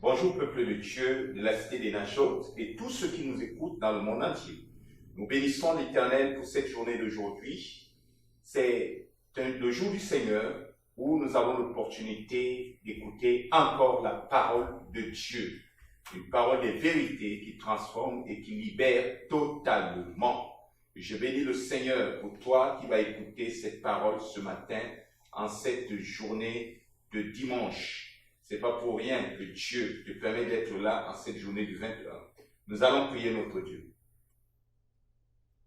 Bonjour peuple de Dieu, de la cité des Nations et tous ceux qui nous écoutent dans le monde entier. Nous bénissons l'Éternel pour cette journée d'aujourd'hui. C'est le jour du Seigneur où nous avons l'opportunité d'écouter encore la parole de Dieu. Une parole de vérité qui transforme et qui libère totalement. Je bénis le Seigneur pour toi qui vas écouter cette parole ce matin en cette journée de dimanche. C'est pas pour rien que Dieu te permet d'être là en cette journée du 21. Nous allons prier notre Dieu.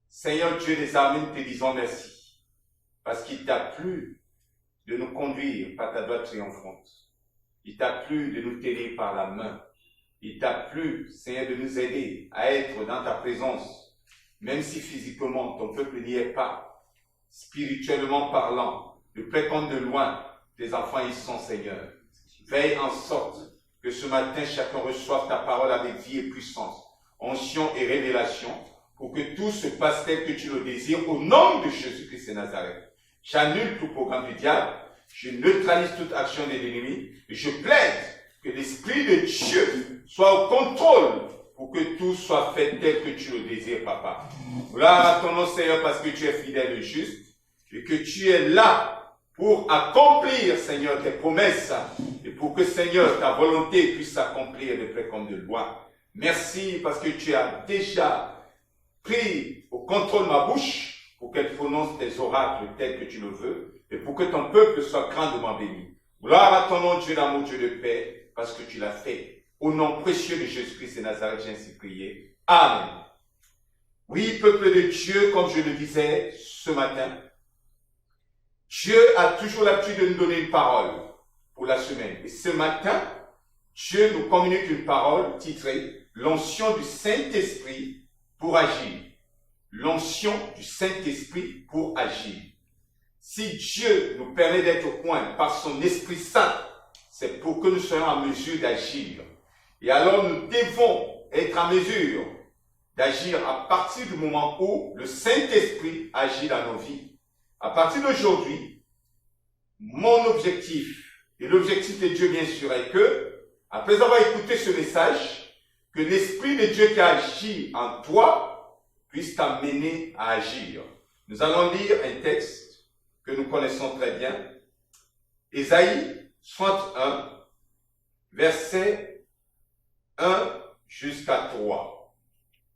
Seigneur Dieu des armées, nous te disons merci parce qu'il t'a plu de nous conduire par ta droite triomphante. Il t'a plu de nous tenir par la main. Il t'a plu, Seigneur, de nous aider à être dans ta présence, même si physiquement ton peuple n'y est pas, spirituellement parlant, de près comme de loin, tes enfants y sont, Seigneur. Veille en sorte que ce matin, chacun reçoive ta parole avec vie et puissance, onction et révélation, pour que tout se passe tel que tu le désires, au nom de Jésus-Christ de Nazareth. J'annule tout programme du diable, je neutralise toute action de l'ennemi, et je plaide que l'Esprit de Dieu soit au contrôle, pour que tout soit fait tel que tu le désires, Papa. Gloire à ton nom, Seigneur, parce que tu es fidèle et juste, et que tu es là pour accomplir, Seigneur, tes promesses, et pour que, Seigneur, ta volonté puisse s'accomplir de près comme de loin. Merci parce que tu as déjà pris au contrôle ma bouche pour qu'elle prononce tes oracles tels que tu le veux, et pour que ton peuple soit grandement béni. Gloire à ton nom, Dieu d'amour, Dieu de paix, parce que tu l'as fait. Au nom précieux de Jésus-Christ de Nazareth, j'ai ainsi prié. Amen. Oui, peuple de Dieu, comme je le disais ce matin, Dieu a toujours l'habitude de nous donner une parole pour la semaine. Et ce matin, Dieu nous communique une parole titrée « L'onction du Saint-Esprit pour agir ». L'onction du Saint-Esprit pour agir. Si Dieu nous permet d'être au point par son Esprit Saint, c'est pour que nous soyons en mesure d'agir. Et alors nous devons être en mesure d'agir à partir du moment où le Saint-Esprit agit dans nos vies. À partir d'aujourd'hui, mon objectif, et l'objectif de Dieu bien sûr, est que, après avoir écouté ce message, que l'Esprit de Dieu qui agit en toi puisse t'amener à agir. Nous allons lire un texte que nous connaissons très bien, Ésaïe 61, versets 1 jusqu'à 3.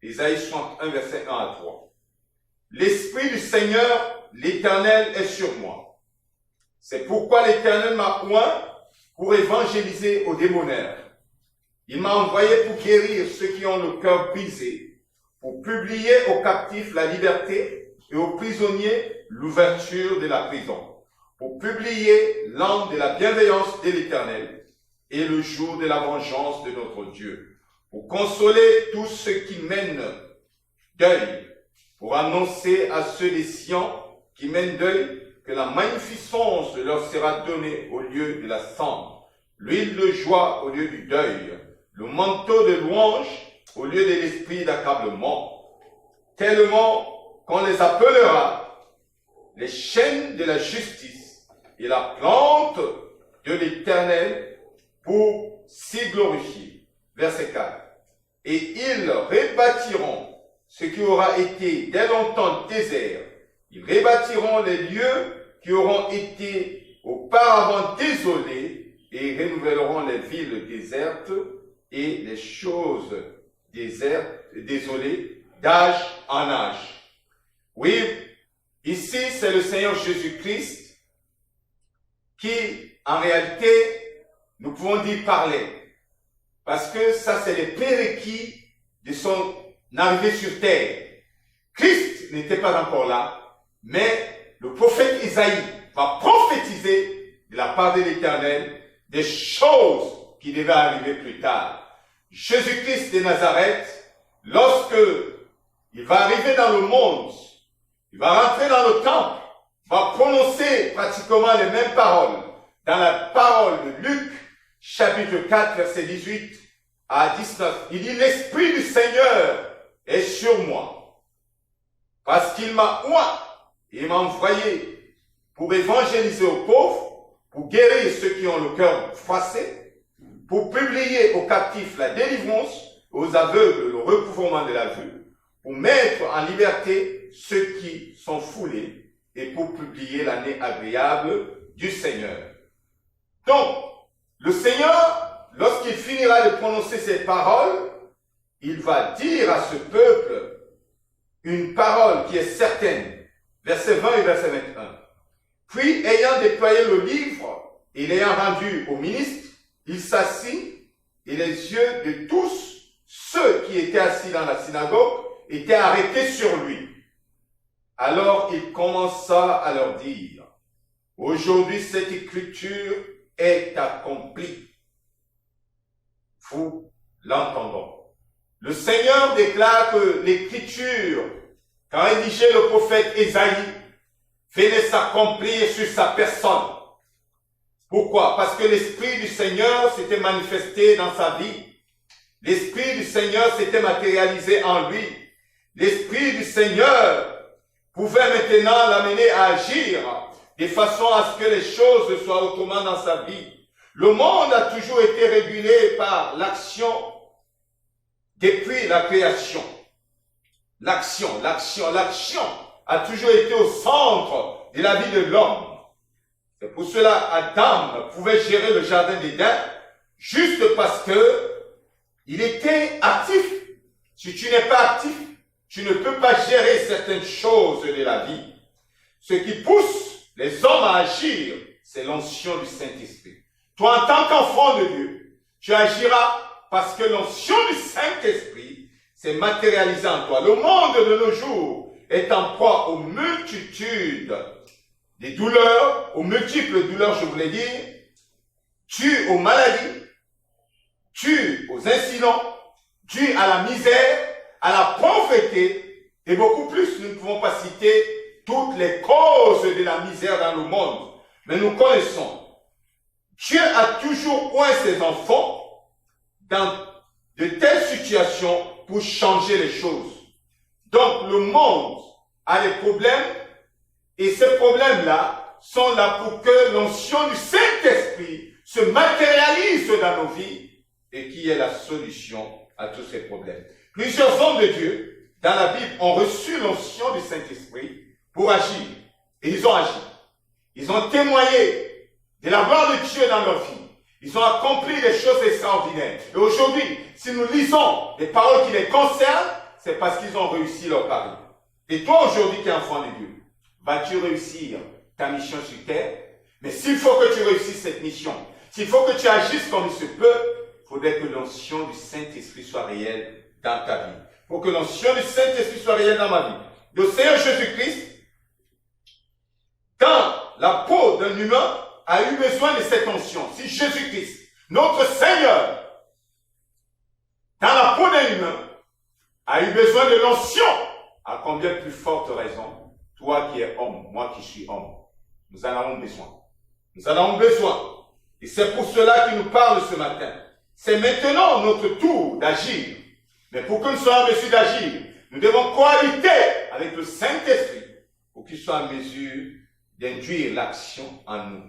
Ésaïe 61, versets 1 à 3. L'Esprit du Seigneur l'Éternel est sur moi. C'est pourquoi l'Éternel m'a oint pour évangéliser aux démonaires. Il m'a envoyé pour guérir ceux qui ont le cœur brisé, pour publier aux captifs la liberté et aux prisonniers l'ouverture de la prison, pour publier l'an de la bienveillance de l'Éternel et le jour de la vengeance de notre Dieu, pour consoler tous ceux qui mènent deuil, pour annoncer à ceux des Sion qui mènent deuil, que la magnificence leur sera donnée au lieu de la cendre, l'huile de joie au lieu du deuil, le manteau de louange au lieu de l'esprit d'accablement, tellement qu'on les appellera les chaînes de la justice et la plante de l'Éternel pour s'y glorifier. Verset 4. Et ils rebâtiront ce qui aura été dès longtemps désert. Ils rebâtiront les lieux qui auront été auparavant désolés et renouvelleront les villes désertes et les choses désolées d'âge en âge. Oui, ici c'est le Seigneur Jésus-Christ qui, en réalité, nous pouvons dire parler. Parce que ça c'est les prérequis de son arrivée sur terre. Christ n'était pas encore là. Mais le prophète Isaïe va prophétiser de la part de l'Éternel des choses qui devaient arriver plus tard. Jésus-Christ de Nazareth, lorsque il va arriver dans le monde, il va rentrer dans le temple, va prononcer pratiquement les mêmes paroles dans la parole de Luc, chapitre 4, verset 18 à 19. Il dit, l'Esprit du Seigneur est sur moi, parce qu'il m'a oint. Il m'a envoyé pour évangéliser aux pauvres, pour guérir ceux qui ont le cœur froissé, pour publier aux captifs la délivrance, aux aveugles le recouvrement de la vue, pour mettre en liberté ceux qui sont foulés et pour publier l'année agréable du Seigneur. Donc, le Seigneur, lorsqu'il finira de prononcer ces paroles, il va dire à ce peuple une parole qui est certaine. Verset 20 et verset 21. Puis, ayant déployé le livre et l'ayant rendu au ministre, il s'assit et les yeux de tous ceux qui étaient assis dans la synagogue étaient arrêtés sur lui. Alors il commença à leur dire, « Aujourd'hui cette écriture est accomplie. » Vous l'entendons. Le Seigneur déclare que l'écriture, quand rédigé le prophète Ésaïe, venait s'accomplir sur sa personne. Pourquoi? Parce que l'Esprit du Seigneur s'était manifesté dans sa vie. L'Esprit du Seigneur s'était matérialisé en lui. L'Esprit du Seigneur pouvait maintenant l'amener à agir de façon à ce que les choses soient autrement dans sa vie. Le monde a toujours été régulé par l'action depuis la création. L'action a toujours été au centre de la vie de l'homme. C'est pour cela Adam pouvait gérer le jardin d'Éden juste parce que il était actif. Si tu n'es pas actif, tu ne peux pas gérer certaines choses de la vie. Ce qui pousse les hommes à agir, c'est l'onction du Saint-Esprit. Toi, en tant qu'enfant de Dieu, tu agiras parce que l'onction du Saint-Esprit s'est matérialisée en toi. Le monde de nos jours est en proie aux multitudes des douleurs, aux multiples douleurs, je voulais dire, dû aux maladies, dû aux incidents, dû à la misère, à la pauvreté, et beaucoup plus. Nous ne pouvons pas citer toutes les causes de la misère dans le monde, mais nous connaissons. Dieu a toujours oint ses enfants dans de telles situations pour changer les choses. Donc le monde a des problèmes, et ces problèmes-là sont là pour que l'onction du Saint-Esprit se matérialise dans nos vies et qui est la solution à tous ces problèmes. Plusieurs hommes de Dieu dans la Bible ont reçu l'onction du Saint-Esprit pour agir. Et ils ont agi. Ils ont témoigné de la gloire de Dieu dans leur vie. Ils ont accompli des choses extraordinaires. Et aujourd'hui, si nous lisons les paroles qui les concernent, c'est parce qu'ils ont réussi leur pari. Et toi aujourd'hui qui es enfant de Dieu, vas-tu réussir ta mission sur terre? Mais s'il faut que tu réussisses cette mission, s'il faut que tu agisses comme il se peut, il faudrait que l'onction du Saint-Esprit soit réelle dans ta vie. Pour que l'onction du Saint-Esprit soit réelle dans ma vie. Le Seigneur Jésus-Christ, dans la peau d'un humain, a eu besoin de cette onction. Si Jésus-Christ, notre Seigneur, dans la peau d'un humain, a eu besoin de l'onction, à combien plus forte raison, toi qui es homme, moi qui suis homme, nous en avons besoin. Nous en avons besoin. Et c'est pour cela qu'il nous parle ce matin. C'est maintenant notre tour d'agir. Mais pour que nous soyons en mesure d'agir, nous devons cohabiter avec le Saint-Esprit pour qu'il soit en mesure d'induire l'action en nous.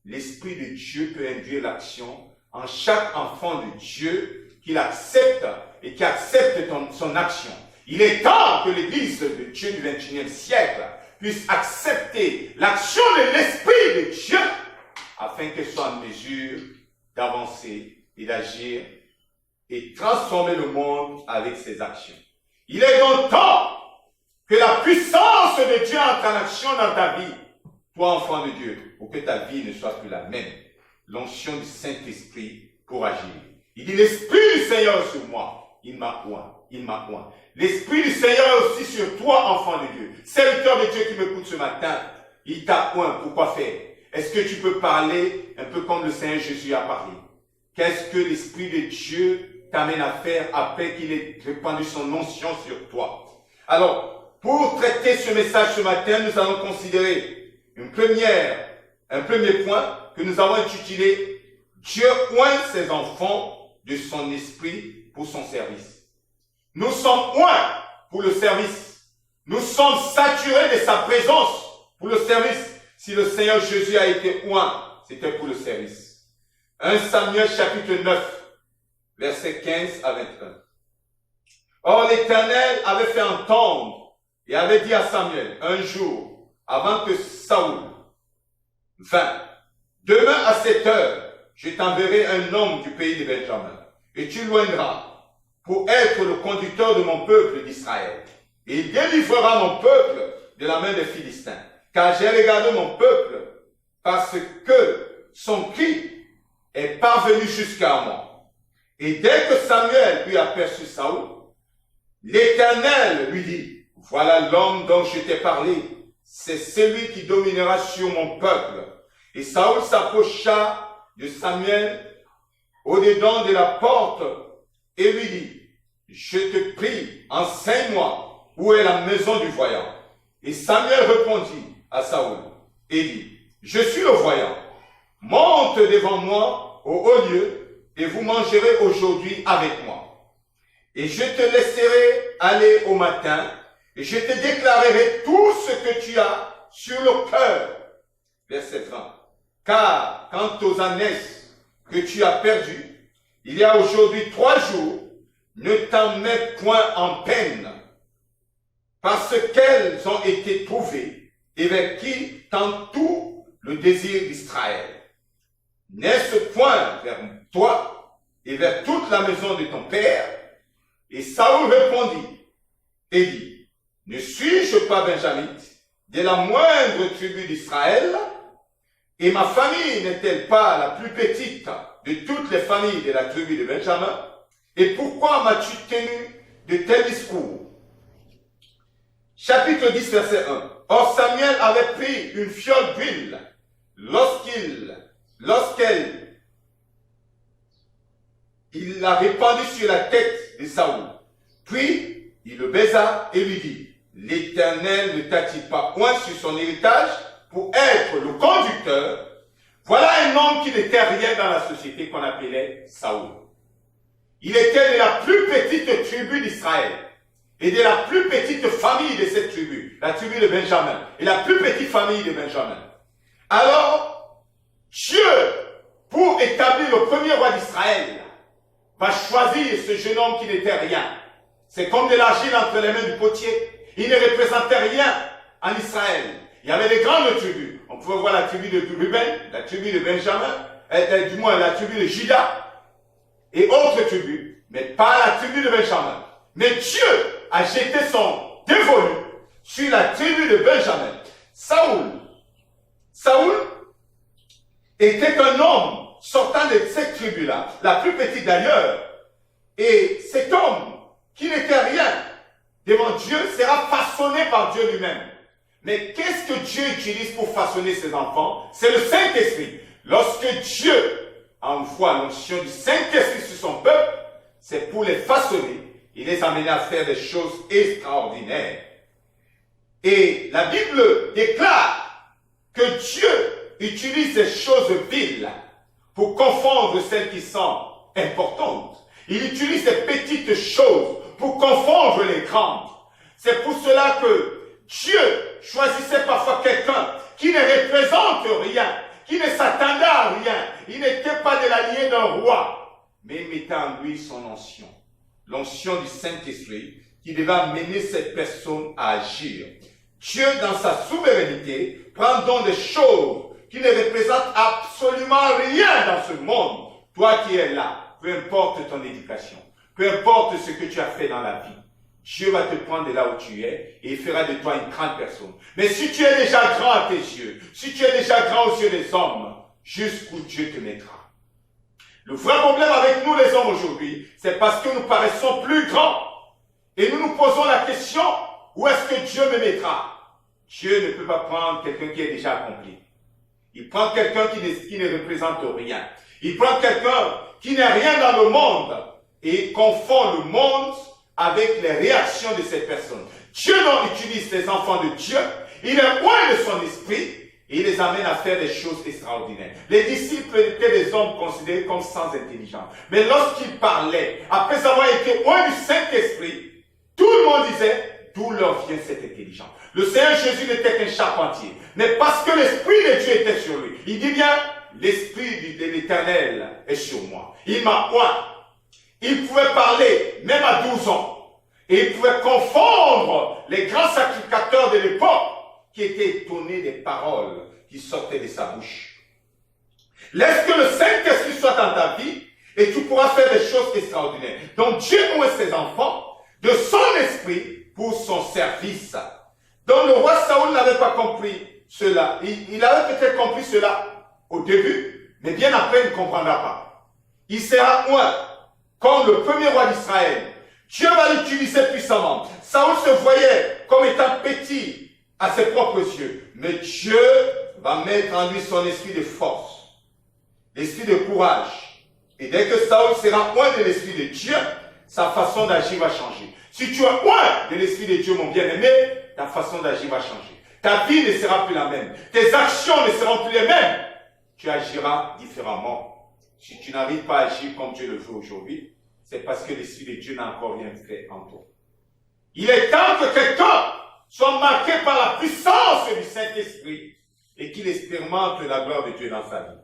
L'Esprit de Dieu peut induire l'action en chaque enfant de Dieu qu'il accepte et qui accepte son action. Il est temps que l'Église de Dieu du XXIe siècle puisse accepter l'action de l'Esprit de Dieu afin qu'elle soit en mesure d'avancer et d'agir et transformer le monde avec ses actions. Il est donc temps que la puissance de Dieu entre en action dans ta vie, toi enfant de Dieu, pour que ta vie ne soit plus la même. L'onction du Saint-Esprit pour agir. Il dit, l'Esprit du Seigneur est sur moi. Il m'a oint. L'Esprit du Seigneur est aussi sur toi, enfant de Dieu. Serviteur de Dieu qui m'écoute ce matin, il t'a oint. Pourquoi faire? Est-ce que tu peux parler un peu comme le Seigneur Jésus a parlé? Qu'est-ce que l'Esprit de Dieu t'amène à faire après qu'il ait répandu son onction sur toi? Alors, pour traiter ce message ce matin, nous allons considérer un premier point que nous avons intitulé « Dieu oint ses enfants de son esprit pour son service ». Nous sommes oints pour le service. Nous sommes saturés de sa présence pour le service. Si le Seigneur Jésus a été oint, c'était pour le service. 1 Samuel chapitre 9, versets 15 à 21. Or l'Éternel avait fait entendre et avait dit à Samuel un jour, avant que Saoul vint, demain à 7 heures, je t'enverrai un homme du pays de Benjamin, et tu loindras pour être le conducteur de mon peuple d'Israël. Et il délivrera mon peuple de la main des Philistins, car j'ai regardé mon peuple, parce que son cri est parvenu jusqu'à moi. Et dès que Samuel eut aperçu Saoul, l'Éternel lui dit, voilà l'homme dont je t'ai parlé, c'est celui qui dominera sur mon peuple. Et Saoul s'approcha de Samuel au-dedans de la porte et lui dit, je te prie, enseigne-moi où est la maison du voyant. Et Samuel répondit à Saoul et dit, je suis le voyant, monte devant moi au haut lieu et vous mangerez aujourd'hui avec moi. Et je te laisserai aller au matin et je te déclarerai tout ce que tu as sur le cœur. Verset 20. Car quant aux ânesses que tu as perdues, il y a aujourd'hui 3 jours, ne t'en mets point en peine, parce qu'elles ont été trouvées et vers qui tend tout le désir d'Israël. N'est-ce point vers toi et vers toute la maison de ton père? Et Saoul répondit et dit, ne suis-je pas benjamite de la moindre tribu d'Israël? Et ma famille n'est-elle pas la plus petite de toutes les familles de la tribu de Benjamin? Et pourquoi m'as-tu tenu de tels discours? Chapitre 10, verset 1. Or Samuel avait pris une fiole d'huile lorsqu'elle l'a répandue sur la tête de Saoul. Puis il le baisa et lui dit, l'Éternel ne t'a-t-il pas oint sur son héritage pour être le conducteur? Voilà un homme qui n'était rien dans la société qu'on appelait Saoul. Il était de la plus petite tribu d'Israël et de la plus petite famille de cette tribu, la tribu de Benjamin, et la plus petite famille de Benjamin. Alors, Dieu, pour établir le premier roi d'Israël, va choisir ce jeune homme qui n'était rien. C'est comme de l'argile entre les mains du potier. Il ne représentait rien en Israël. Il y avait des grandes tribus. On pouvait voir la tribu de Ruben, la tribu de Benjamin, du moins la tribu de Juda, et autres tribus, mais pas la tribu de Benjamin. Mais Dieu a jeté son dévolu sur la tribu de Benjamin. Saoul était un homme sortant de cette tribu-là, la plus petite d'ailleurs. Et cet homme, qui n'était rien devant Dieu, sera façonné par Dieu lui-même. Mais qu'est-ce que Dieu utilise pour façonner ses enfants? C'est le Saint-Esprit. Lorsque Dieu envoie l'onction du Saint-Esprit sur son peuple, c'est pour les façonner et les amener à faire des choses extraordinaires. Et la Bible déclare que Dieu utilise ces choses viles pour confondre celles qui sont importantes. Il utilise ces petites choses pour confondre les grandes. C'est pour cela que Dieu choisissait parfois quelqu'un qui ne représente rien, qui ne s'attendait à rien. Il n'était pas de la lignée d'un roi, mais il mettait en lui son onction. L'onction du Saint-Esprit qui devait amener cette personne à agir. Dieu, dans sa souveraineté, prend donc des choses qui ne représentent absolument rien dans ce monde. Toi qui es là, peu importe ton éducation, peu importe ce que tu as fait dans la vie, Dieu va te prendre de là où tu es et il fera de toi une grande personne. Mais si tu es déjà grand à tes yeux, si tu es déjà grand aux yeux des hommes, jusqu'où Dieu te mettra. Le vrai problème avec nous les hommes aujourd'hui, c'est parce que nous paraissons plus grands. Et nous nous posons la question, où est-ce que Dieu me mettra? Dieu ne peut pas prendre quelqu'un qui est déjà accompli. Il prend quelqu'un qui ne représente rien. Il prend quelqu'un qui n'est rien dans le monde et confond le monde avec les réactions de cette personne. Dieu non utilise les enfants de Dieu, il les oint de son esprit et il les amène à faire des choses extraordinaires. Les disciples étaient des hommes considérés comme sans intelligence. Mais lorsqu'ils parlaient, après avoir été oints du Saint-Esprit, tout le monde disait, d'où leur vient cette intelligence? Le Seigneur Jésus n'était qu'un charpentier, mais parce que l'Esprit de Dieu était sur lui. Il dit bien, l'Esprit de l'Éternel est sur moi. Il m'a oint. Il pouvait parler, même à 12 ans. Et il pouvait confondre les grands sacrificateurs de l'époque qui étaient étonnés des paroles qui sortaient de sa bouche. Laisse que le Saint-Esprit soit dans ta vie et tu pourras faire des choses extraordinaires. Donc Dieu oint ses enfants de son esprit pour son service. Donc le roi Saoul n'avait pas compris cela. Il avait peut-être compris cela au début, mais bien après il ne comprendra pas. Il sera oint comme le premier roi d'Israël. Dieu va l'utiliser puissamment. Saoul se voyait comme étant petit à ses propres yeux. Mais Dieu va mettre en lui son esprit de force, l'esprit de courage. Et dès que Saoul sera oint de l'esprit de Dieu, sa façon d'agir va changer. Si tu es oint de l'esprit de Dieu, mon bien-aimé, ta façon d'agir va changer. Ta vie ne sera plus la même. Tes actions ne seront plus les mêmes. Tu agiras différemment. Si tu n'arrives pas à agir comme Dieu le veut aujourd'hui, c'est parce que l'Esprit de Dieu n'a encore rien fait en toi. Il est temps que quelqu'un soit marqué par la puissance du Saint-Esprit et qu'il expérimente la gloire de Dieu dans sa vie.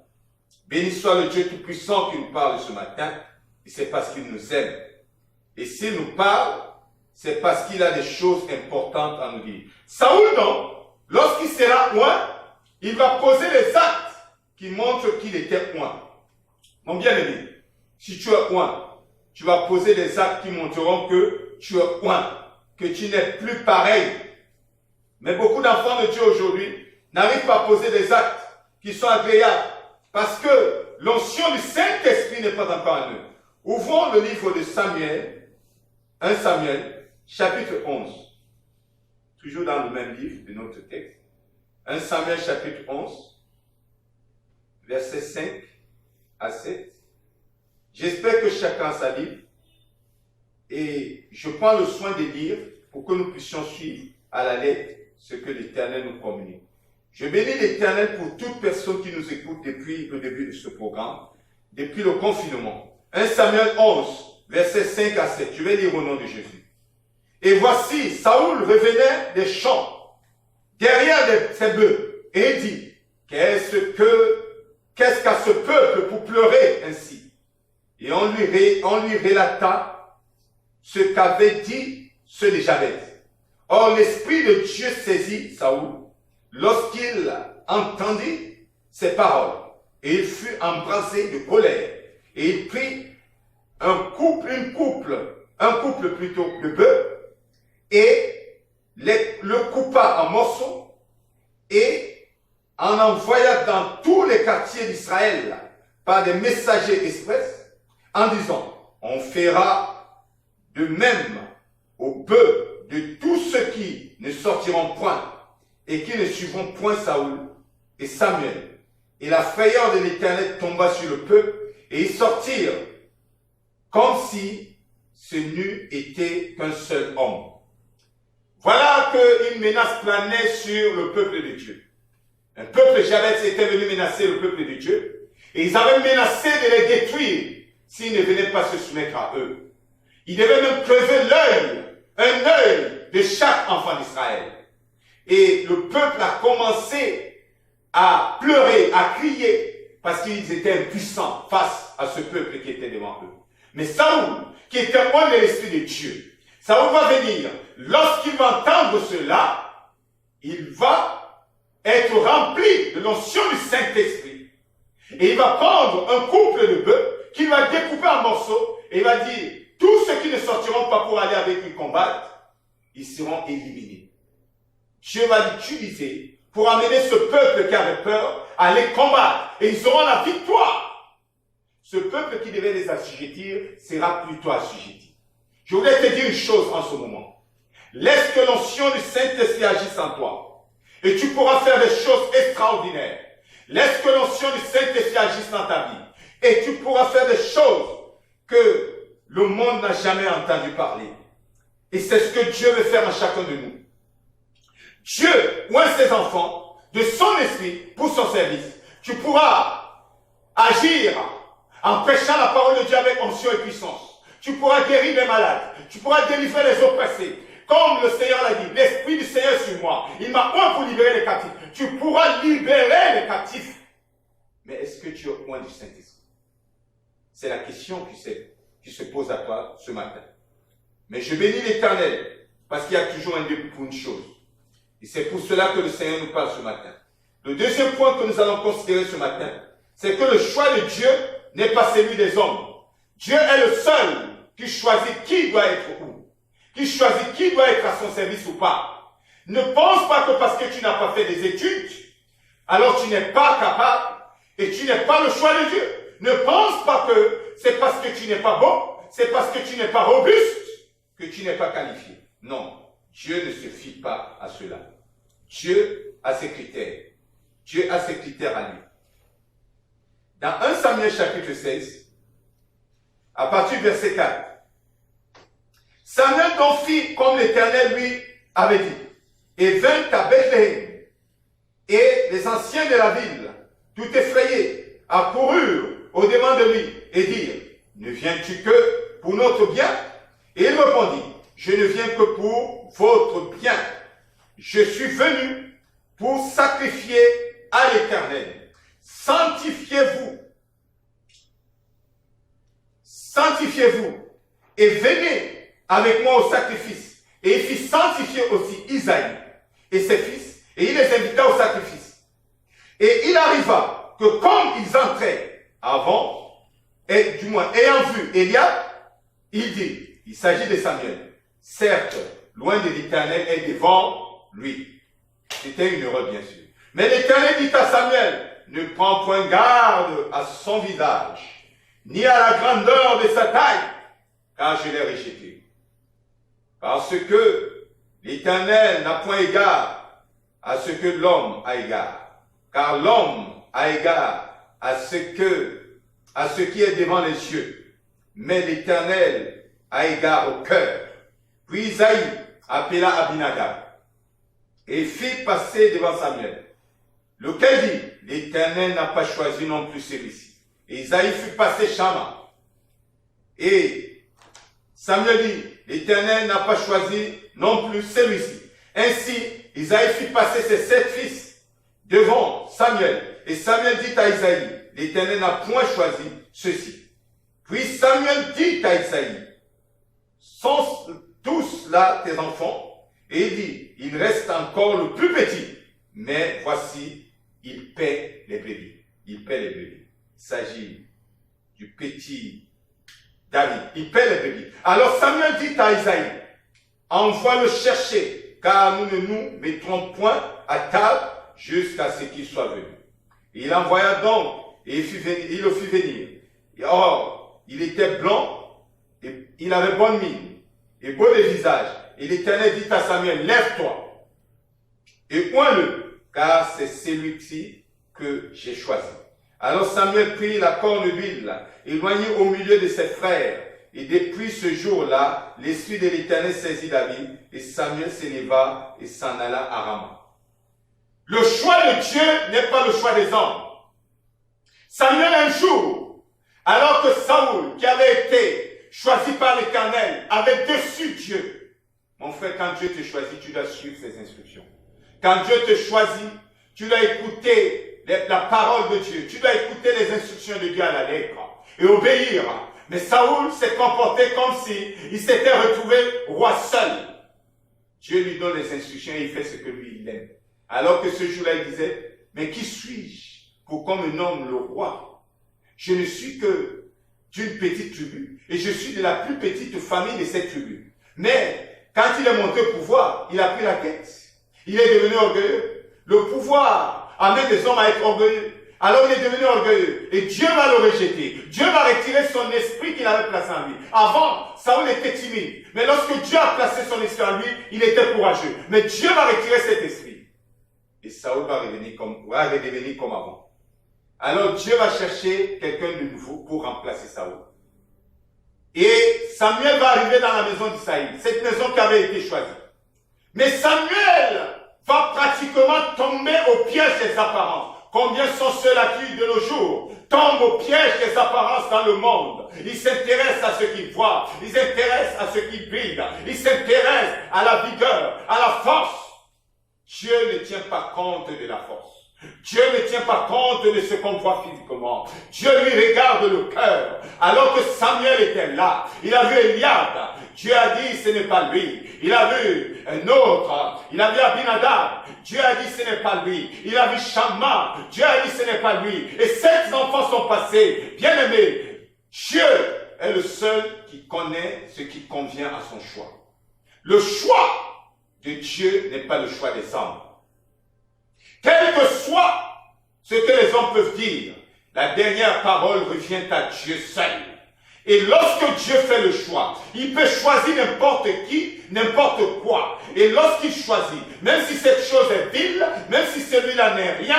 Béni soit le Dieu Tout-Puissant qui nous parle ce matin, et c'est parce qu'il nous aime. Et s'il nous parle, c'est parce qu'il a des choses importantes à nous dire. Saoul, donc, lorsqu'il sera oint, il va poser les actes qui montrent qu'il était oint. Mon bien-aimé, si tu es oint, tu vas poser des actes qui montreront que tu es oint, que tu n'es plus pareil. Mais beaucoup d'enfants de Dieu aujourd'hui n'arrivent pas à poser des actes qui sont agréables parce que l'onction du Saint-Esprit n'est pas encore en eux. Ouvrons le livre de Samuel, 1 Samuel, chapitre 11. Toujours dans le même livre de notre texte. 1 Samuel, chapitre 11, versets 5 à 7. J'espère que chacun a sa Bible et je prends le soin de lire pour que nous puissions suivre à la lettre ce que l'Éternel nous communique. Je bénis l'Éternel pour toute personne qui nous écoute depuis le début de ce programme, depuis le confinement. 1 Samuel 11, versets 5 à 7. Je vais lire au nom de Jésus. Et voici, Saoul revenait des champs, derrière ses bœufs, et il dit, qu'est-ce qu'à ce peuple pour pleurer ainsi? Et on lui relata ce qu'avaient dit ceux de Jabez. Or, l'Esprit de Dieu saisit Saoul lorsqu'il entendit ces paroles. Et il fut embrasé de colère. Et il prit un couple de bœufs, et le coupa en morceaux, et en envoya dans tous les quartiers d'Israël par des messagers express, en disant, on fera de même aux bœufs de tous ceux qui ne sortiront point et qui ne suivront point Saoul et Samuel. Et la frayeur de l'Éternel tomba sur le peuple et ils sortirent comme si ce n'eût été qu'un seul homme. Voilà qu'une menace planait sur le peuple de Dieu. Un peuple Jabez était venu menacer le peuple de Dieu et ils avaient menacé de les détruire s'ils ne venaient pas se soumettre à eux. Ils devaient même crever un œil de chaque enfant d'Israël. Et le peuple a commencé à pleurer, à crier, parce qu'ils étaient impuissants face à ce peuple qui était devant eux. Mais Saoul, qui était loin de l'Esprit de Dieu, Saoul va venir, lorsqu'il va entendre cela, il va être rempli de l'onction du Saint-Esprit. Et il va prendre un couple de bœufs qu'il va découper en morceaux et il va dire, tous ceux qui ne sortiront pas pour aller avec lui combattre, ils seront éliminés. Dieu va l'utiliser pour amener ce peuple qui avait peur à les combattre et ils auront la victoire. Ce peuple qui devait les assujettir sera plutôt assujetti. Je voulais te dire une chose en ce moment. Laisse que l'onction du Saint-Esprit agisse en toi et tu pourras faire des choses extraordinaires. Laisse que l'onction du Saint-Esprit agisse dans ta vie. Et tu pourras faire des choses que le monde n'a jamais entendu parler. Et c'est ce que Dieu veut faire en chacun de nous. Dieu oint ses enfants de son esprit pour son service. Tu pourras agir en prêchant la parole de Dieu avec onction et puissance. Tu pourras guérir les malades. Tu pourras délivrer les oppressés. Comme le Seigneur l'a dit, l'Esprit du Seigneur est sur moi. Il m'a oint pour libérer les captifs. Tu pourras libérer les captifs. Mais est-ce que tu es au point du Saint-Esprit? C'est la question qui se pose à toi ce matin. Mais je bénis l'Éternel, parce qu'il y a toujours un début pour une chose. Et c'est pour cela que le Seigneur nous parle ce matin. Le deuxième point que nous allons considérer ce matin, c'est que le choix de Dieu n'est pas celui des hommes. Dieu est le seul qui choisit qui doit être où, qui choisit qui doit être à son service ou pas. Ne pense pas que parce que tu n'as pas fait des études, alors tu n'es pas capable et tu n'es pas le choix de Dieu. Ne pense pas que c'est parce que tu n'es pas bon, c'est parce que tu n'es pas robuste que tu n'es pas qualifié. Non, Dieu ne se fie pas à cela. Dieu a ses critères. Dieu a ses critères à lui. Dans 1 Samuel chapitre 16, à partir du verset 4, Samuel donc fit comme l'Éternel lui avait dit, et vint à Bethléem, et les anciens de la ville, tout effrayés, accoururent au-devant de lui, et dirent, ne viens-tu que pour notre bien? Et il répondit, je ne viens que pour votre bien. Je suis venu pour sacrifier à l'Éternel. Sanctifiez-vous. Sanctifiez-vous et venez avec moi au sacrifice. Et il fit sanctifier aussi Isaïe et ses fils, et il les invita au sacrifice. Et il arriva que comme ils entraient avant, et du moins ayant vu Eliab, il dit, il s'agit de Samuel, certes, loin de l'Éternel est devant lui. C'était une erreur, bien sûr. Mais l'Éternel dit à Samuel, ne prends point garde à son visage, ni à la grandeur de sa taille, car je l'ai rejeté. Parce que l'Éternel n'a point égard à ce que l'homme a égard, car l'homme a égard à ce qui est devant les cieux, mais l'Éternel a égard au cœur. Puis Isaïe appela Abinadab et fit passer devant Samuel, lequel dit, l'Éternel n'a pas choisi non plus celui-ci. Et Isaïe fit passer Shama. Et Samuel dit, l'Éternel n'a pas choisi non plus celui-ci. Ainsi, Isaïe fit passer ses 7 fils devant Samuel. Et Samuel dit à Isaïe, l'Éternel n'a point choisi ceux-ci. Puis Samuel dit à Isaïe, sont tous là tes enfants? Et il dit, il reste encore le plus petit, mais voici, il paie les brebis. Il paie les brebis. Il s'agit du petit David. Il paie les brebis. Alors Samuel dit à Isaïe, envoie le chercher, car nous ne nous mettrons point à table jusqu'à ce qu'il soit venu. Et il envoya donc, et il le fit venir. Et or, il était blanc, et il avait bonne mine, et beau de visage. Et l'Éternel dit à Samuel, lève-toi, et oins-le, car c'est celui-ci que j'ai choisi. Alors Samuel prit la corne d'huile, éloigné au milieu de ses frères, et depuis ce jour-là, l'esprit de l'Éternel saisit David, et Samuel s'éleva et s'en alla à Rama. Le choix de Dieu n'est pas le choix des hommes. Samuel, un jour, alors que Saoul, qui avait été choisi par l'Éternel, avait déçu Dieu. Mon frère, quand Dieu te choisit, tu dois suivre ses instructions. Quand Dieu te choisit, tu dois écouter la parole de Dieu. Tu dois écouter les instructions de Dieu à la lettre et obéir. Mais Saoul s'est comporté comme si il s'était retrouvé roi seul. Dieu lui donne les instructions et il fait ce que lui il aime. Alors que ce jour-là, il disait, mais qui suis-je pour qu'on me nomme le roi? Je ne suis que d'une petite tribu et je suis de la plus petite famille de cette tribu. Mais quand il est monté au pouvoir, il a pris la tête. Il est devenu orgueilleux. Le pouvoir amène les hommes à être orgueilleux. Alors il est devenu orgueilleux. Et Dieu va le rejeter. Dieu va retirer son esprit qu'il avait placé en lui. Avant, Saoul était timide. Mais lorsque Dieu a placé son esprit en lui, il était courageux. Mais Dieu va retirer cet esprit. Et Saoul va redevenir comme avant. Alors Dieu va chercher quelqu'un de nouveau pour remplacer Saoul. Et Samuel va arriver dans la maison d'Isaïe, cette maison qui avait été choisie. Mais Samuel va pratiquement tomber au piège des apparences. Combien sont ceux-là qui, de nos jours, tombent au piège des apparences dans le monde? Ils s'intéressent à ce qu'ils voient, ils s'intéressent à ce qui brille, ils s'intéressent à la vigueur, à la force. Dieu ne tient pas compte de la force. Dieu ne tient pas compte de ce qu'on voit physiquement. Dieu lui regarde le cœur. Alors que Samuel était là, il a vu Eliab. Dieu a dit ce n'est pas lui. Il a vu un autre. Il a vu Abinadab. Dieu a dit ce n'est pas lui. Il a vu Shammah. Dieu a dit ce n'est pas lui. Et 7 enfants sont passés. Bien aimés, Dieu est le seul qui connaît ce qui convient à son choix. Le choix de Dieu n'est pas le choix des hommes. Quel que soit ce que les hommes peuvent dire, la dernière parole revient à Dieu seul. Et lorsque Dieu fait le choix, il peut choisir n'importe qui, n'importe quoi. Et lorsqu'il choisit, même si cette chose est vile, même si celui-là n'est rien,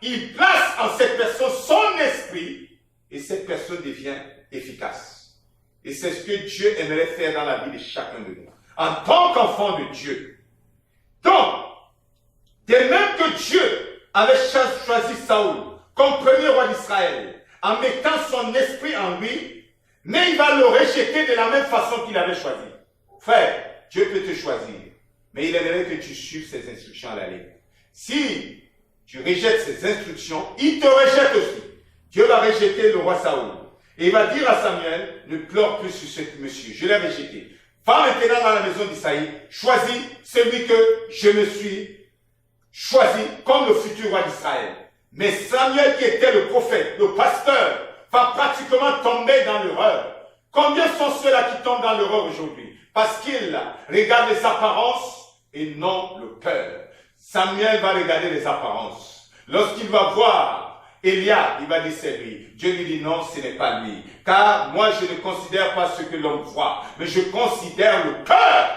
il place en cette personne son esprit et cette personne devient efficace. Et c'est ce que Dieu aimerait faire dans la vie de chacun de nous, en tant qu'enfant de Dieu. Donc, dès même que Dieu avait choisi Saoul comme premier roi d'Israël, en mettant son esprit en lui, mais il va le rejeter de la même façon qu'il avait choisi. Frère, Dieu peut te choisir, mais il aimerait que tu suives ses instructions à la lettre. Si tu rejettes ses instructions, il te rejette aussi. Dieu va rejeter le roi Saoul. Et il va dire à Samuel, ne pleure plus sur ce monsieur, je l'ai rejeté. Va maintenant dans la maison d'Isaïe, choisis celui que je me suis choisi comme le futur roi d'Israël. Mais Samuel, qui était le prophète, le pasteur, va pratiquement tomber dans l'erreur. Combien sont ceux-là qui tombent dans l'erreur aujourd'hui? Parce qu'ils regardent les apparences et non le cœur. Samuel va regarder les apparences. Lorsqu'il va voir Eliab, il va dire c'est lui. Dieu lui dit non, ce n'est pas lui. Car moi, je ne considère pas ce que l'homme voit, mais je considère le cœur.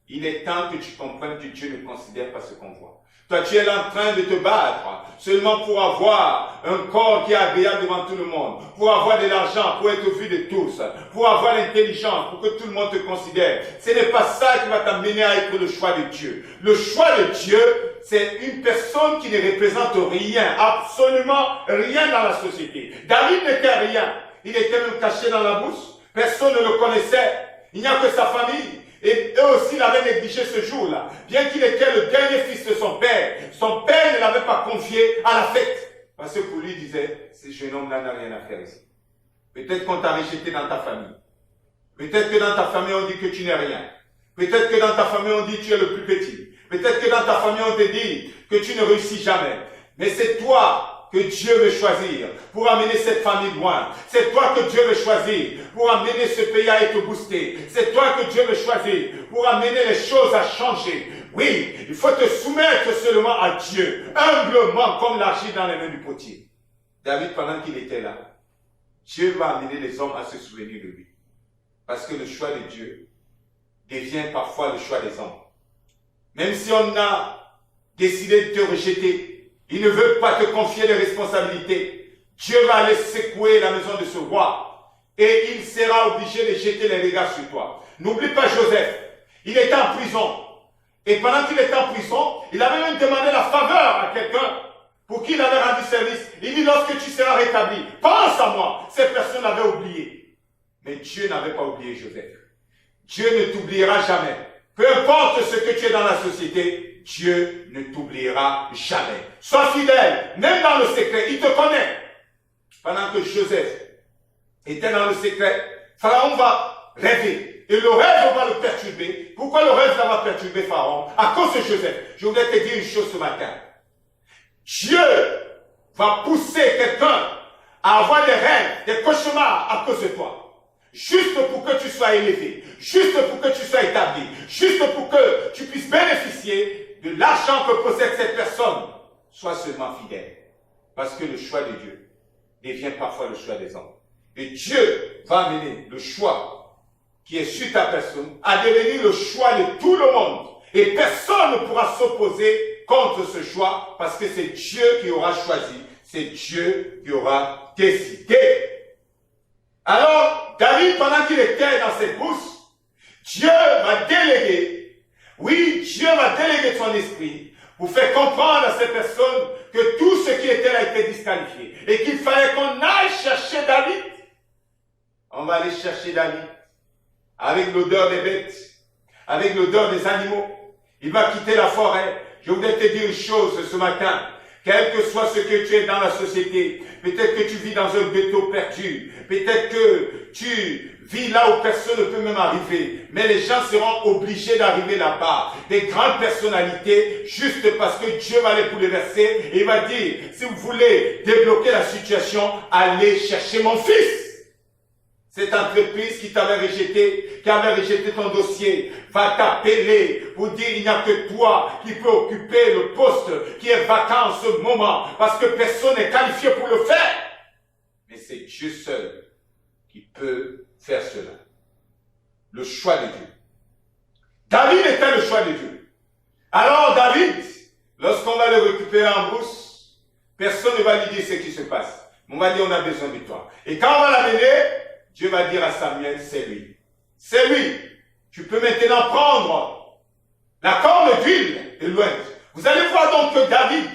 Il est temps que tu comprennes que Dieu ne considère pas ce qu'on voit. Toi, tu es en train de te battre seulement pour avoir un corps qui est agréable devant tout le monde, pour avoir de l'argent, pour être vu de tous, pour avoir l'intelligence, pour que tout le monde te considère. Ce n'est pas ça qui va t'amener à être le choix de Dieu. Le choix de Dieu, c'est une personne qui ne représente rien, absolument rien dans la société. David n'était rien. Il était même caché dans la bourse. Personne ne le connaissait. Il n'y a que sa famille. Et eux aussi l'avaient négligé ce jour-là. Bien qu'il était le dernier fils de son père ne l'avait pas confié à la fête. Parce que pour lui, il disait, ce jeune homme-là n'a rien à faire ici. Peut-être qu'on t'a rejeté dans ta famille. Peut-être que dans ta famille, on dit que tu n'es rien. Peut-être que dans ta famille, on dit que tu es le plus petit. Peut-être que dans ta famille, on te dit que tu ne réussis jamais. Mais c'est toi que Dieu veut choisir pour amener cette famille loin. C'est toi que Dieu veut choisir pour amener ce pays à être boosté. C'est toi que Dieu veut choisir pour amener les choses à changer. Oui, il faut te soumettre seulement à Dieu, humblement comme l'argile dans les mains du potier. David, pendant qu'il était là, Dieu va amener les hommes à se souvenir de lui. Parce que le choix de Dieu devient parfois le choix des hommes. Même si on a décidé de te rejeter, il ne veut pas te confier les responsabilités. Dieu va aller secouer la maison de ce roi et il sera obligé de jeter les regards sur toi. N'oublie pas Joseph. Il était en prison. Et pendant qu'il était en prison, il avait même demandé la faveur à quelqu'un pour qui il avait rendu service. Il dit, lorsque tu seras rétabli, pense à moi. Cette personne avait oublié. Mais Dieu n'avait pas oublié Joseph. Dieu ne t'oubliera jamais. Peu importe ce que tu es dans la société, Dieu ne t'oubliera jamais. Sois fidèle, même dans le secret, il te connaît. Pendant que Joseph était dans le secret, Pharaon va rêver. Et le rêve va le perturber. Pourquoi le rêve va perturber Pharaon? À cause de Joseph. Je voudrais te dire une chose ce matin. Dieu va pousser quelqu'un à avoir des rêves, des cauchemars à cause de toi. Juste pour que tu sois élevé, juste pour que tu sois établi, juste pour que tu puisses bénéficier de l'argent que possède cette personne. Sois seulement fidèle. Parce que le choix de Dieu devient parfois le choix des hommes. Et Dieu va amener le choix qui est sur ta personne à devenir le choix de tout le monde. Et personne ne pourra s'opposer contre ce choix parce que c'est Dieu qui aura choisi, c'est Dieu qui aura décidé. Alors, David, pendant qu'il était dans cette bourse, Dieu va déléguer, oui, Dieu va déléguer son esprit pour faire comprendre à ces personnes que tout ce qui était là était disqualifié et qu'il fallait qu'on aille chercher David. On va aller chercher David avec l'odeur des bêtes, avec l'odeur des animaux. Il va quitter la forêt. Je voudrais te dire une chose ce matin. Quel que soit ce que tu es dans la société, peut-être que tu vis dans un ghetto perdu, peut-être que tu vis là où personne ne peut même arriver, mais les gens seront obligés d'arriver là-bas, des grandes personnalités, juste parce que Dieu va les bouleverser et il va dire, si vous voulez débloquer la situation, allez chercher mon fils. Cette entreprise qui t'avait rejeté, qui avait rejeté ton dossier, va t'appeler pour dire il n'y a que toi qui peux occuper le poste qui est vacant en ce moment, parce que personne n'est qualifié pour le faire. Mais c'est Dieu seul qui peut faire cela. Le choix de Dieu. David était le choix de Dieu. Alors David, lorsqu'on va le récupérer en brousse, personne ne va lui dire ce qui se passe. On va dire on a besoin de toi. Et quand on va l'amener, Dieu va dire à Samuel, c'est lui. C'est lui. Tu peux maintenant prendre la corne d'huile et l'oint. Vous allez voir donc que David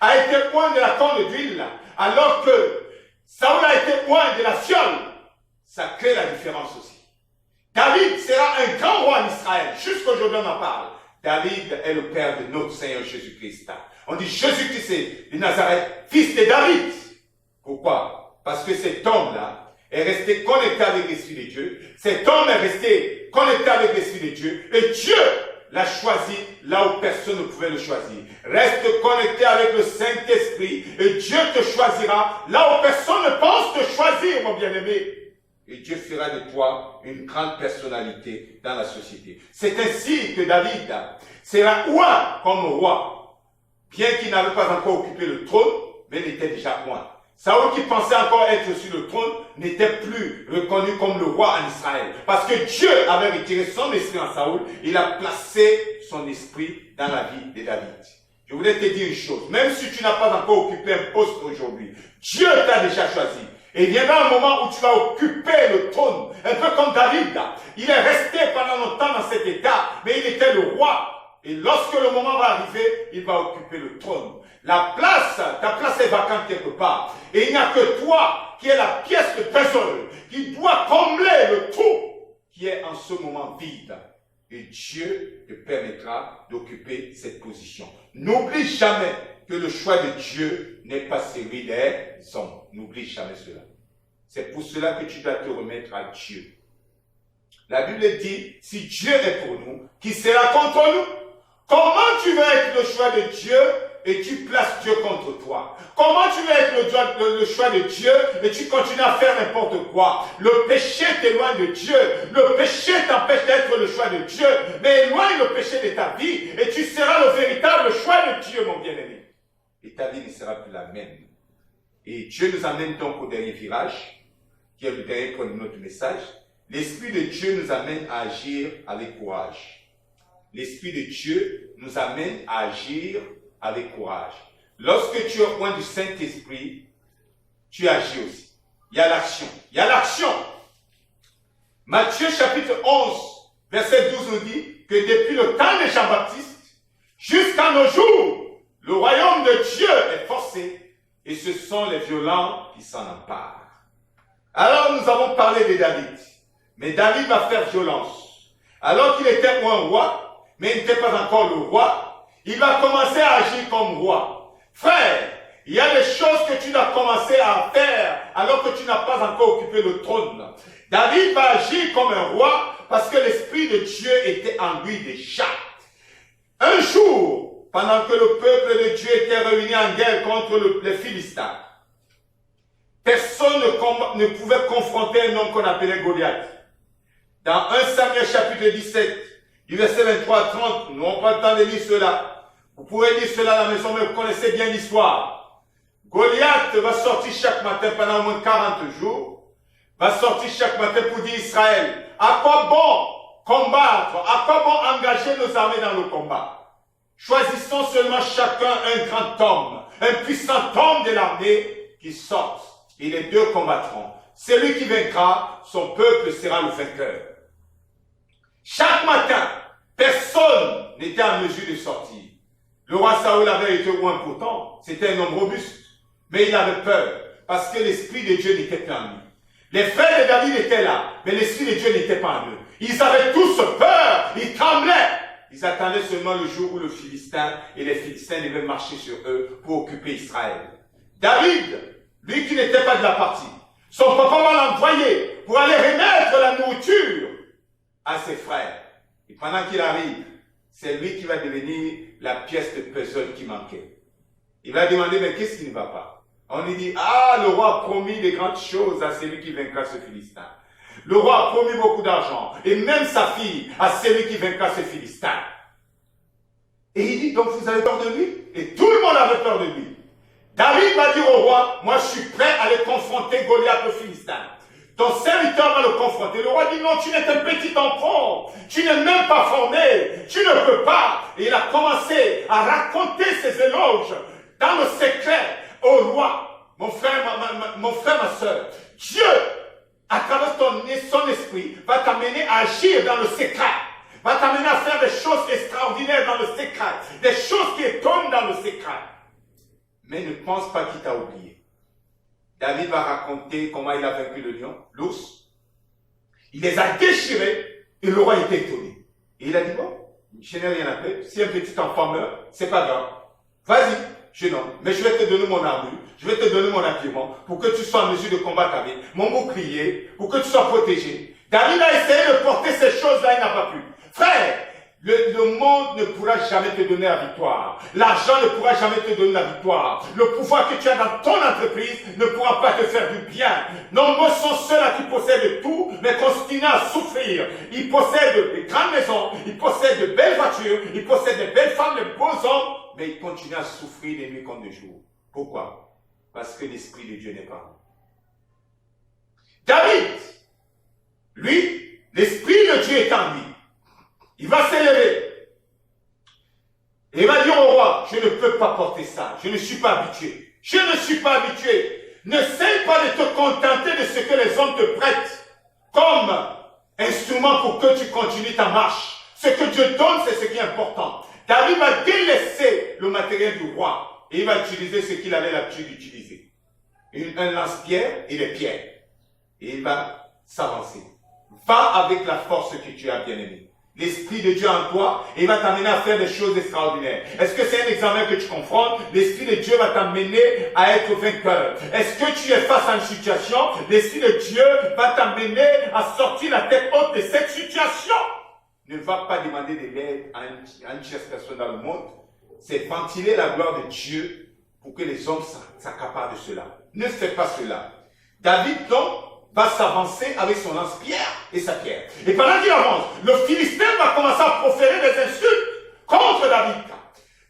a été oint de la corne d'huile, alors que Saül a été oint de la fiole. Ça crée la différence aussi. David sera un grand roi en Israël. Jusqu'aujourd'hui, on en parle. David est le père de notre Seigneur Jésus-Christ. On dit Jésus-Christ de Nazareth, fils de David. Pourquoi? Parce que cet homme-là est resté connecté avec l'Esprit de Dieu. Cet homme est resté connecté avec l'Esprit de Dieu. Et Dieu l'a choisi là où personne ne pouvait le choisir. Reste connecté avec le Saint-Esprit et Dieu te choisira là où personne ne pense te choisir, mon bien-aimé. Et Dieu fera de toi une grande personnalité dans la société. C'est ainsi que David sera oint comme roi. Bien qu'il n'avait pas encore occupé le trône, mais il était déjà oint. Saül qui pensait encore être sur le trône n'était plus reconnu comme le roi en Israël. Parce que Dieu avait retiré son esprit en Saül, il a placé son esprit dans la vie de David. Je voulais te dire une chose, même si tu n'as pas encore occupé un poste aujourd'hui, Dieu t'a déjà choisi. Et il viendra un moment où tu vas occuper le trône, un peu comme David. Il est resté pendant longtemps dans cet état, mais il était le roi. Et lorsque le moment va arriver, il va occuper le trône. Ta place est vacante quelque part. Et il n'y a que toi qui es la pièce de trésor, qui doit combler le trou qui est en ce moment vide. Et Dieu te permettra d'occuper cette position. N'oublie jamais que le choix de Dieu n'est pas celui des hommes. N'oublie jamais cela. C'est pour cela que tu dois te remettre à Dieu. La Bible dit, si Dieu est pour nous, qui sera contre nous? Comment tu veux être le choix de Dieu et tu places Dieu contre toi? Comment tu veux être le choix de Dieu et tu continues à faire n'importe quoi? Le péché t'éloigne de Dieu. Le péché t'empêche d'être le choix de Dieu. Mais éloigne le péché de ta vie et tu seras le véritable choix de Dieu, mon bien-aimé. Et ta vie ne sera plus la même. Et Dieu nous amène donc au dernier virage, qui est le dernier point de notre message. L'Esprit de Dieu nous amène à agir avec courage. L'Esprit de Dieu nous amène à agir avec courage. Lorsque tu es au point du Saint-Esprit, tu agis aussi. Il y a l'action. Il y a l'action. Matthieu chapitre 11, verset 12 nous dit que depuis le temps de Jean-Baptiste jusqu'à nos jours, le royaume de Dieu est forcé et ce sont les violents qui s'en emparent. Alors nous avons parlé de David. Mais David va faire violence. Alors qu'il était un roi, mais il n'était pas encore le roi, il va commencer à agir comme roi. Frère, il y a des choses que tu dois commencer à faire alors que tu n'as pas encore occupé le trône. David va agir comme un roi parce que l'Esprit de Dieu était en lui déjà. Un jour, pendant que le peuple de Dieu était réuni en guerre contre les Philistins, personne ne pouvait confronter un homme qu'on appelait Goliath. Dans 1 Samuel chapitre 17, du verset 23 à 30, nous n'avons pas le temps de lire cela. Vous pouvez lire cela à la maison, mais vous connaissez bien l'histoire. Goliath va sortir chaque matin pendant au moins 40 jours, va sortir chaque matin pour dire Israël, à quoi bon combattre, à quoi bon engager nos armées dans le combat? Choisissons seulement chacun un grand homme, un puissant homme de l'armée qui sorte. Et les deux combattront. Celui qui vaincra, son peuple sera le vainqueur. Chaque matin, personne n'était en mesure de sortir. Le roi Saül avait été moins pourtant, c'était un homme robuste, mais il avait peur, parce que l'Esprit de Dieu n'était pas en lui. Les frères de David étaient là, mais l'Esprit de Dieu n'était pas en eux. Ils avaient tous peur, ils tremblaient. Ils attendaient seulement le jour où le Philistin et les Philistins devaient marcher sur eux pour occuper Israël. David, lui qui n'était pas de la partie, son papa va l'envoyer pour aller remettre la nourriture à ses frères. Et pendant qu'il arrive, c'est lui qui va devenir la pièce de puzzle qui manquait. Il va demander, mais qu'est-ce qui ne va pas? On lui dit, ah, le roi a promis des grandes choses à celui qui vaincra ce Philistin. Le roi a promis beaucoup d'argent, et même sa fille à celui qui vaincra ce Philistin. Et il dit, donc vous avez peur de lui? Et tout le monde avait peur de lui. David va dire au roi, moi je suis prêt à aller confronter Goliath le Philistin. Ton serviteur va le confronter. Le roi dit, non, tu n'es qu'un petit enfant. Tu n'es même pas formé. Tu ne peux pas. Et il a commencé à raconter ses éloges dans le secret au roi. Mon frère, ma soeur, Dieu, à travers son esprit, va t'amener à agir dans le secret. Va t'amener à faire des choses extraordinaires dans le secret. Des choses qui étonnent dans le secret. Mais ne pense pas qu'il t'a oublié. David va raconter comment il a vaincu le lion, l'ours. Il les a déchirés et le roi était étonné. Et il a dit, bon, je n'ai rien à faire. Si un petit enfant meurt, c'est pas grave. Vas-y, jeune homme, mais je vais te donner mon armure, je vais te donner mon habillement pour que tu sois en mesure de combattre avec mon bouclier, pour que tu sois protégé. David a essayé de porter ces choses-là, il n'a pas pu. Frère, le monde ne pourra jamais te donner la victoire. L'argent ne pourra jamais te donner la victoire. Le pouvoir que tu as dans ton entreprise ne pourra pas te faire du bien. Nombreux sont ceux-là qui possèdent tout, mais continuent à souffrir. Ils possèdent de grandes maisons, ils possèdent de belles voitures, ils possèdent de belles femmes, de beaux hommes, mais ils continuent à souffrir des nuits comme des jours. Pourquoi? Parce que l'Esprit de Dieu n'est pas là. David, lui, l'Esprit de Dieu est en lui. Il va s'élever. Et il va dire au roi, je ne peux pas porter ça. Je ne suis pas habitué. Je ne suis pas habitué. N'essaye pas de te contenter de ce que les hommes te prêtent comme instrument pour que tu continues ta marche. Ce que Dieu donne, c'est ce qui est important. David va délaisser le matériel du roi et il va utiliser ce qu'il avait l'habitude d'utiliser. Un lance-pierre et des pierres. Et il va s'avancer. Va avec la force que tu as, bien-aimé. L'Esprit de Dieu en toi, et il va t'amener à faire des choses extraordinaires. Est-ce que c'est un examen que tu confrontes? L'Esprit de Dieu va t'amener à être vainqueur. Est-ce que tu es face à une situation? L'Esprit de Dieu va t'amener à sortir la tête haute de cette situation. Ne va pas demander de l'aide à une tierce personne dans le monde. C'est ventiler la gloire de Dieu pour que les hommes s'accaparent de cela. Ne fais pas cela. David, donc, va s'avancer avec son lance-pierre et sa pierre. Et pendant qu'il avance, le Philistin va commencer à proférer des insultes contre David.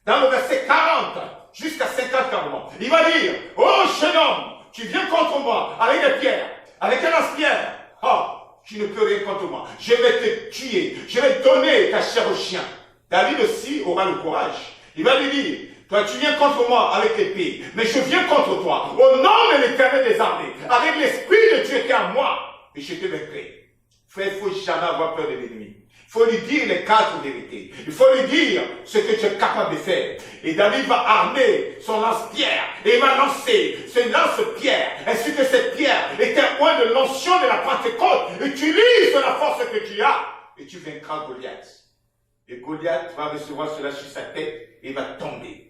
Dans le verset 40 jusqu'à 50 carrément, il va dire, oh jeune homme, tu viens contre moi avec des pierres, avec un lance-pierre. Oh, tu ne peux rien contre moi. Je vais te tuer, je vais donner ta chair au chien. David aussi aura le courage. Il va lui dire, toi, tu viens contre moi avec l'épée, mais je viens contre toi, au nom de l'Éternel des armées, avec l'Esprit de Dieu qui est en moi, et je te vaincrai. Frère, il ne faut jamais avoir peur de l'ennemi. Il faut lui dire les quatre vérités. Il faut lui dire ce que tu es capable de faire. Et David va armer son lance-pierre, et il va lancer ce lance-pierre, ainsi que cette pierre est un point de l'onction de la Pentecôte. Utilise la force que tu as, et tu vaincras Goliath. Et Goliath va recevoir cela sur sa tête, et va tomber.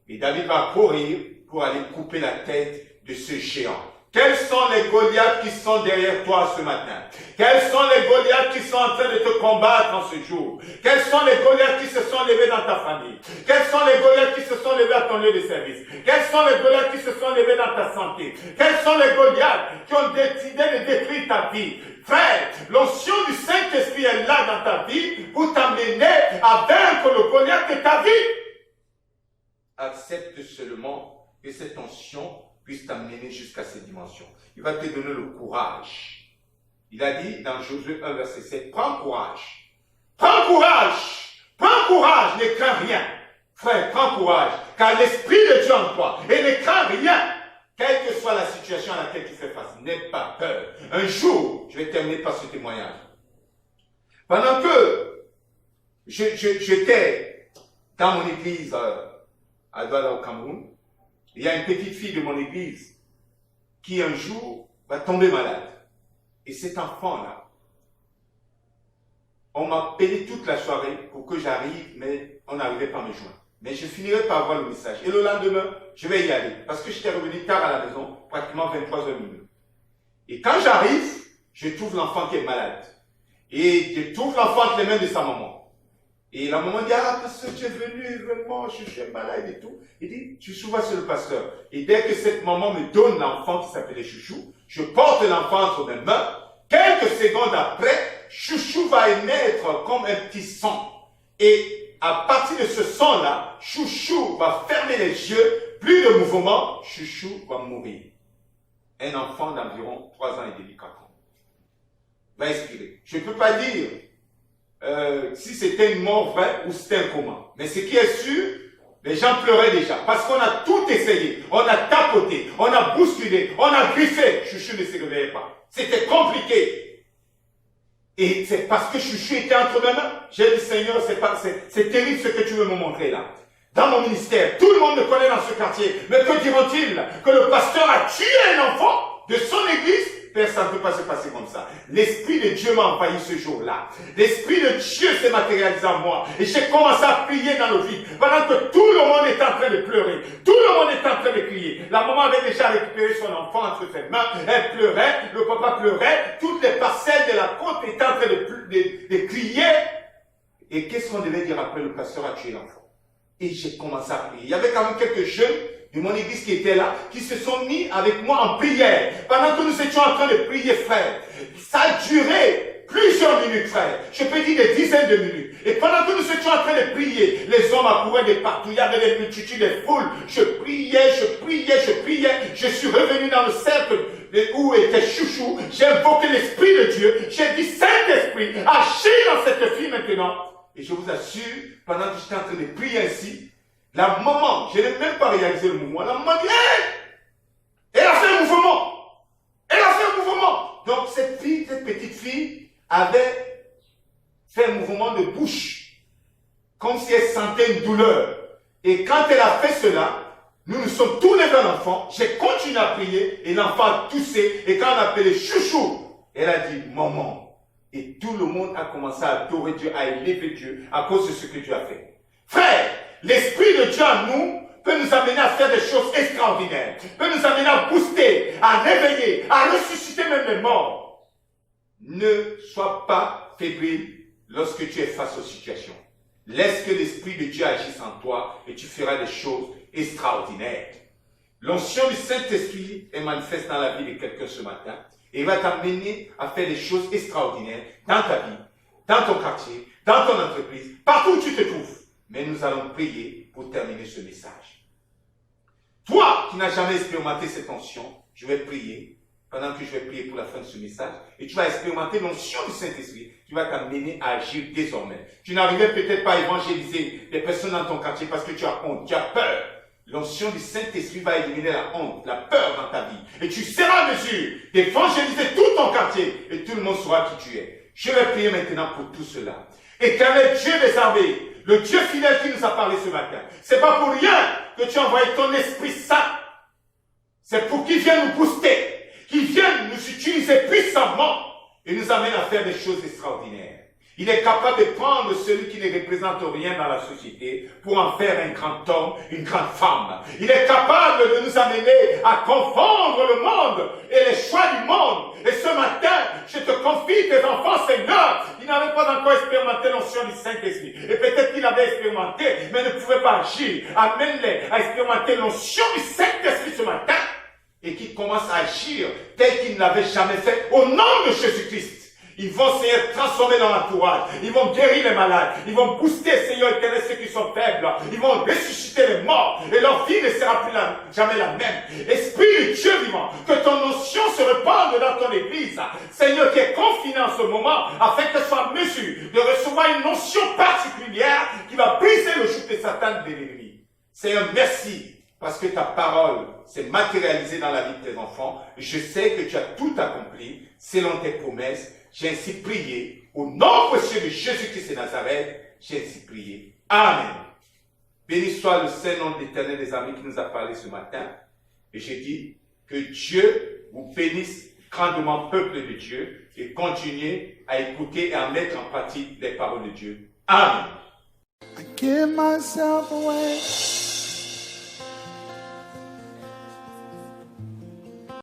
Et David va courir pour aller couper la tête de ce géant. Quels sont les Goliaths qui sont derrière toi ce matin? Quels sont les Goliaths qui sont en train de te combattre en ce jour? Quels sont les Goliaths qui se sont levés dans ta famille? Quels sont les Goliaths qui se sont levés à ton lieu de service? Quels sont les Goliaths qui se sont levés dans ta santé? Quels sont les Goliaths qui ont décidé de détruire ta vie? Frère, l'onction du Saint-Esprit est là dans ta vie pour t'amener à vaincre le Goliath de ta vie. Accepte seulement que cette onction puisse t'amener jusqu'à cette dimension. Il va te donner le courage. Il a dit dans Josué 1, verset 7, prends courage. Prends courage. Prends courage, ne crains rien. Frère, prends courage, car l'Esprit de Dieu en toi, et ne crains rien. Quelle que soit la situation à laquelle tu fais face, n'aie pas peur. Un jour, je vais terminer par ce témoignage. Pendant que j'étais dans mon église à Douala au Cameroun, il y a une petite fille de mon église qui un jour va tomber malade. Et cet enfant-là On m'a peiné toute la soirée pour que j'arrive, mais on n'arrivait pas à me joindre. Mais je finirai par voir le message. Et le lendemain, je vais y aller. Parce que j'étais revenu tard à la maison, pratiquement 23h minuit. Et quand j'arrive, je trouve l'enfant qui est malade. Et je trouve l'enfant entre les mains de sa maman. Et la maman dit, ah, parce que tu es venu, vraiment, je suis malade et tout. Il dit, Chouchou va chez le pasteur. Et dès que cette maman me donne l'enfant qui s'appelait Chouchou, je porte l'enfant entre mes mains. Quelques secondes après, Chouchou va émettre comme un petit son. Et à partir de ce son-là, Chouchou va fermer les yeux, plus de mouvement, Chouchou va mourir. Un enfant d'environ 3 ans et demi, 4 ans. Va expirer. Je ne peux pas dire si c'était une mort vraie ou c'était un coma. Mais ce qui est sûr, les gens pleuraient déjà. Parce qu'on a tout essayé. On a tapoté, on a bousculé, on a griffé. Chouchou ne se réveillait pas. C'était compliqué. Et c'est parce que Chouchou était entre mes mains. J'ai dit, Seigneur, c'est terrible ce que tu veux me montrer là. Dans mon ministère, tout le monde me connaît dans ce quartier. Mais que diront-ils? Que le pasteur a tué un enfant de son église? Père, ça ne peut pas se passer comme ça. L'Esprit de Dieu m'a envahi ce jour-là. L'Esprit de Dieu s'est matérialisé en moi. Et j'ai commencé à prier dans le vide. Pendant que tout le monde était en train de pleurer. Tout le monde était en train de crier. La maman avait déjà récupéré son enfant entre ses mains. Elle pleurait. Le papa pleurait. Toutes les parcelles de la côte étaient en train de crier. Et qu'est-ce qu'on devait dire après? Le pasteur a tué l'enfant. Et j'ai commencé à prier. Il y avait quand même quelques jeunes de mon église qui étaient là, qui se sont mis avec moi en prière. Pendant que nous étions en train de prier, frère. Ça a duré plusieurs minutes, frère. Je peux dire des dizaines de minutes. Et pendant que nous étions en train de prier, les hommes accouraient de partout. Il y avait des multitudes, des foules. Je priais, je priais, je priais. Je suis revenu dans le cercle où était Chouchou. J'ai invoqué l'Esprit de Dieu. J'ai dit, Saint-Esprit, agis dans cette fille maintenant. Et je vous assure, pendant que j'étais en train de prier ainsi, la maman, je n'ai même pas réalisé le mouvement. La maman dit, hey! Elle a fait un mouvement. Elle a fait un mouvement. Donc cette petite fille, avait fait un mouvement de bouche, comme si elle sentait une douleur. Et quand elle a fait cela, nous sommes tournés vers l'enfant. J'ai continué à prier et l'enfant a toussé. Et quand on a appelé Chouchou, elle a dit, maman. Et tout le monde a commencé à adorer Dieu, à élever Dieu à cause de ce que Dieu a fait. Frère, l'Esprit de Dieu en nous peut nous amener à faire des choses extraordinaires, peut nous amener à booster, à réveiller, à ressusciter même les morts. Ne sois pas fébrile lorsque tu es face aux situations. Laisse que l'Esprit de Dieu agisse en toi et tu feras des choses extraordinaires. L'onction du Saint-Esprit est manifeste dans la vie de quelqu'un ce matin. Et il va t'amener à faire des choses extraordinaires dans ta vie, dans ton quartier, dans ton entreprise, partout où tu te trouves. Mais nous allons prier pour terminer ce message. Toi qui n'as jamais expérimenté cette onction, je vais prier pendant que je vais prier pour la fin de ce message. Et tu vas expérimenter l'onction du Saint-Esprit qui va t'amener à agir désormais. Tu n'arrivais peut-être pas à évangéliser les personnes dans ton quartier parce que tu as honte, tu as peur. L'onction du Saint-Esprit va éliminer la honte, la peur dans ta vie. Et tu seras en mesure d'évangéliser tout ton quartier. Et tout le monde saura qui tu es. Je vais prier maintenant pour tout cela. Éternel Dieu des armées, le Dieu fidèle qui nous a parlé ce matin. C'est pas pour rien que tu as envoyé ton Esprit Saint. C'est pour qu'il vienne nous booster. Qu'il vienne nous utiliser puissamment. Et nous amène à faire des choses extraordinaires. Il est capable de prendre celui qui ne représente rien dans la société pour en faire un grand homme, une grande femme. Il est capable de nous amener à confondre le monde et les choix du monde. Et ce matin, je te confie tes enfants, Seigneur. Ils n'avaient pas encore expérimenté l'onction du Saint-Esprit. Et peut-être qu'ils l'avaient expérimenté, mais ne pouvaient pas agir. Amène-les à expérimenter l'onction du Saint-Esprit ce matin. Et qu'ils commencent à agir tel qu'ils ne l'avaient jamais fait au nom de Jésus-Christ. Ils vont, Seigneur, transformer leur entourage. Ils vont guérir les malades. Ils vont booster, Seigneur, éternel, ceux qui sont faibles. Ils vont ressusciter les morts. Et leur vie ne sera plus jamais la même. Esprit de Dieu vivant, que ton onction se répande dans ton église. Seigneur, qui est confiné en ce moment, afin que tu sois en mesure de recevoir une onction particulière qui va briser le joug de Satan de l'ennemi. Seigneur, merci. Parce que ta parole s'est matérialisée dans la vie de tes enfants. Je sais que tu as tout accompli selon tes promesses. J'ai ainsi prié. Au nom précieux de Jésus-Christ de Nazareth, j'ai ainsi prié. Amen. Béni soit le Saint-Nom de l'Éternel des armées qui nous a parlé ce matin. Et j'ai dit que Dieu vous bénisse grandement peuple de Dieu et continuer à écouter et à mettre en pratique les paroles de Dieu. Amen. I give myself away.